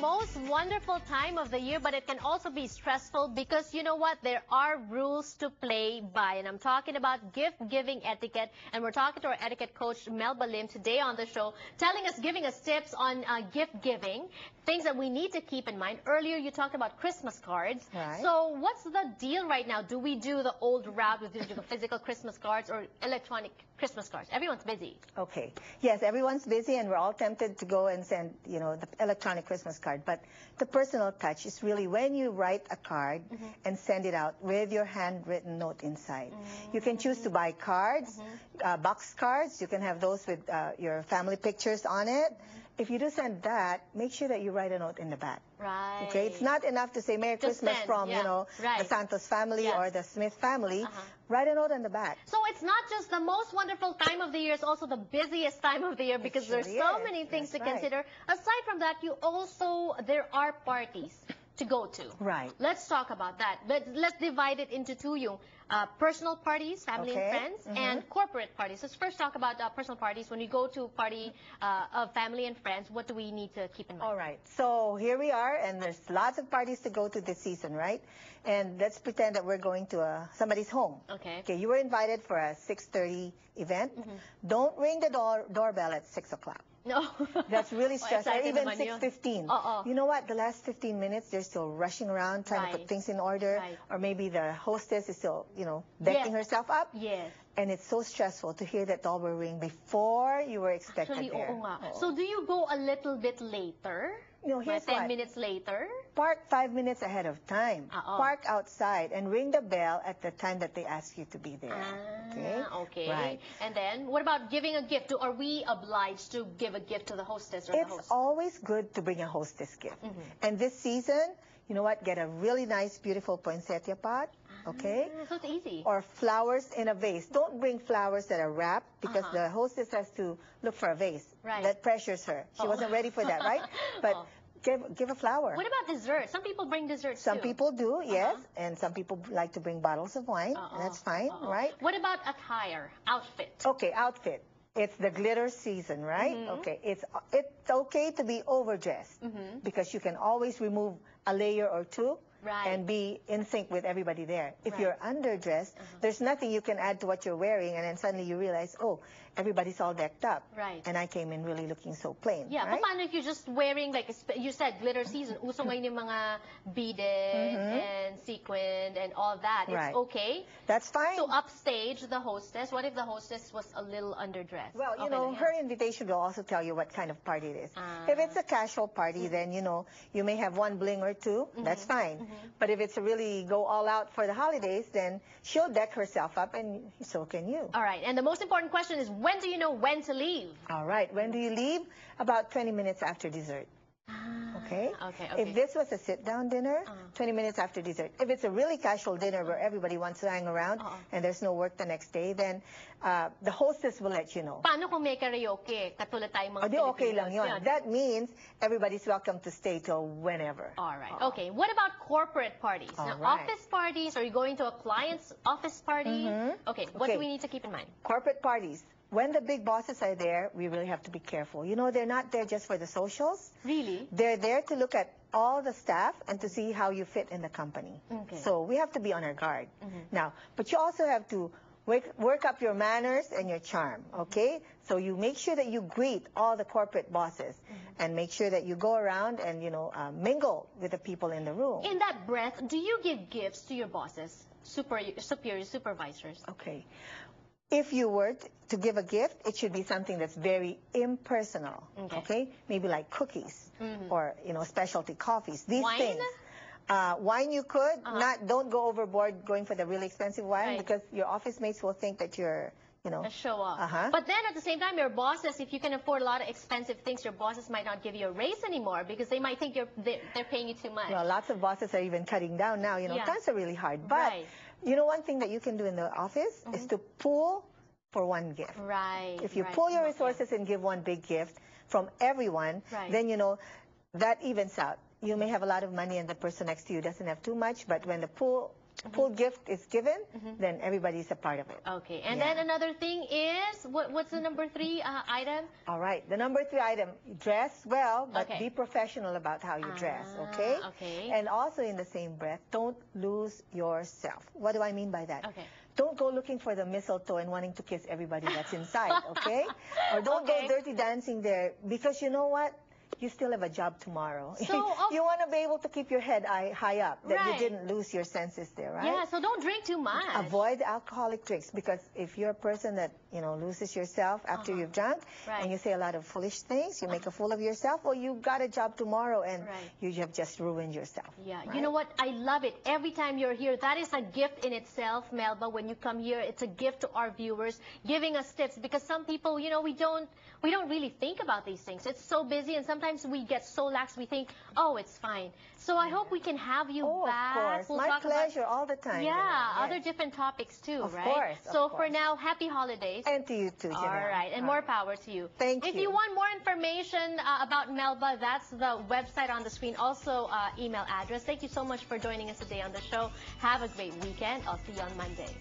most wonderful time of the year, but it can also be stressful because you know what? There are rules to play by. And I'm talking about gift-giving etiquette. And we're talking to our etiquette coach, Melba Lim, today on the show, giving us tips on gift-giving, things that we need to keep in mind. Earlier, you talked about Christmas cards. Right. So what's the deal right now? Do we do the old route with the physical Christmas cards or electronic Christmas cards? Everyone's busy. Okay. Yes, everyone's busy, and we're all tempted to go and send, the electronic Christmas card. But the personal touch is really when you write a card and send it out with your handwritten note inside. You can choose to buy cards, box cards. You can have those with your family pictures on it. If you do send that, make sure that you write a note in the back. Right. Okay, it's not enough to say Merry Christmas from, the Santos family or the Smith family. Write a note on the back. So it's not just the most wonderful time of the year, it's also the busiest time of the year because there's so many things to consider. Aside from that, there are parties to go to. Right. Let's talk about that. But let's divide it into two, yung personal parties, family and friends, and corporate parties. Let's first talk about personal parties. When we go to a party of family and friends, what do we need to keep in mind? All right. So here we are, and there's lots of parties to go to this season, right? And let's pretend that we're going to somebody's home. Okay. Okay, you were invited for a 6:30 event. Don't ring the doorbell at 6 o'clock. No. That's really stressful. Or even 6:15. You know what? The last 15 minutes, they're still rushing around, trying to put things in order. Or maybe the hostess is still, decking herself up. Yes. And it's so stressful to hear that doorbell ring before you were expected Actually, there. So do you go a little bit later? Here's 10 minutes later? Park 5 minutes ahead of time. Park outside and ring the bell at the time that they ask you to be there. Okay. Right. And then, what about giving a gift? Are we obliged to give a gift to the hostess or the host? It's always good to bring a hostess gift. And this season, you know what? Get a really nice, beautiful poinsettia pot. Okay? So it's easy. Or flowers in a vase. Don't bring flowers that are wrapped because the hostess has to look for a vase. Right. That pressures her. She wasn't ready for that, right? But give a flower. What about dessert? Some people bring desserts Some people do, yes. And some people like to bring bottles of wine. That's fine, right? What about attire, outfit? Okay, outfit. It's the glitter season, right? Okay, it's okay to be overdressed because you can always remove a layer or two and be in sync with everybody there. If you're underdressed, there's nothing you can add to what you're wearing, and then suddenly you realize, oh, everybody's all decked up. Right. And I came in really looking so plain. Yeah, right? but paano if you're just wearing, like you said, glitter season, uso ngayon yung mga beaded and sequined and all that. It's okay. That's fine. So upstage the hostess. What if the hostess was a little underdressed? Well, her invitation will also tell you what kind of party it is. If it's a casual party, then, you may have one bling or two. That's fine. But if it's a really go all out for the holidays, then she'll deck herself up, and so can you. All right. And the most important question is, when do you know when to leave? All right. When do you leave? About 20 minutes after dessert. Okay? Okay. If this was a sit-down dinner, 20 minutes after dessert. If it's a really casual dinner where everybody wants to hang around and there's no work the next day, then the hostess will let you know. Paano kung may karaoke? Katulad tayong mga Filipinos. Okay lang yun. That means everybody's welcome to stay till whenever. All right. Okay. What about corporate parties? Now, office parties, are you going to a client's office party? Okay. What do we need to keep in mind? Corporate parties. When the big bosses are there, we really have to be careful. They're not there just for the socials. Really? They're there to look at all the staff and to see how you fit in the company. Okay. So we have to be on our guard. Now, but you also have to work up your manners and your charm, okay? So you make sure that you greet all the corporate bosses and make sure that you go around and, mingle with the people in the room. In that breath, do you give gifts to your bosses, superiors, supervisors? Okay. If you were to give a gift, it should be something that's very impersonal, okay? Maybe like cookies or, specialty coffees. These things. Wine you could. Don't go overboard going for the really expensive wine because your office mates will think that you're, a show off. But then at the same time, your bosses, if you can afford a lot of expensive things, your bosses might not give you a raise anymore because they might think they're paying you too much. Well, lots of bosses are even cutting down now. Times are really hard. But one thing that you can do in the office is to pool for one gift. Right. If you pool your resources and give one big gift from everyone, then that evens out. You may have a lot of money and the person next to you doesn't have too much, but when the pool full gift is given, then everybody's a part of it. Okay, and Yeah. then another thing is, what's the number 3 item? All right, the number 3 item, dress well, but Okay. be professional about how you dress, okay? Okay. And also in the same breath, don't lose yourself. What do I mean by that? Okay. Don't go looking for the mistletoe and wanting to kiss everybody that's inside, okay? Or don't Okay. go dirty dancing there, because you know what? You still have a job tomorrow. So, you want to be able to keep your head high up, that Right. you didn't lose your senses there, right? Yeah, so don't drink too much. Avoid alcoholic drinks, because if you're a person that, loses yourself after you've drunk, Right. and you say a lot of foolish things, you make a fool of yourself, well, you got a job tomorrow, and Right. you have just ruined yourself. Yeah, right? you know what? I love it. Every time you're here, that is a gift in itself, Melba. When you come here, it's a gift to our viewers, giving us tips, because some people, we don't really think about these things. It's so busy, and sometimes we get so lax, we think, oh, it's fine. So I hope we can have you back. Of course. We'll My talk pleasure all the time. Yeah, Yes. other different topics too, Of right? course, of So for course. now, happy holidays. And to you too, All Janelle. right, and more power to you. Thank If you. you want more information about Melba, that's the website on the screen, also email address. Thank you so much for joining us today on the show. Have a great weekend. I'll see you on Monday.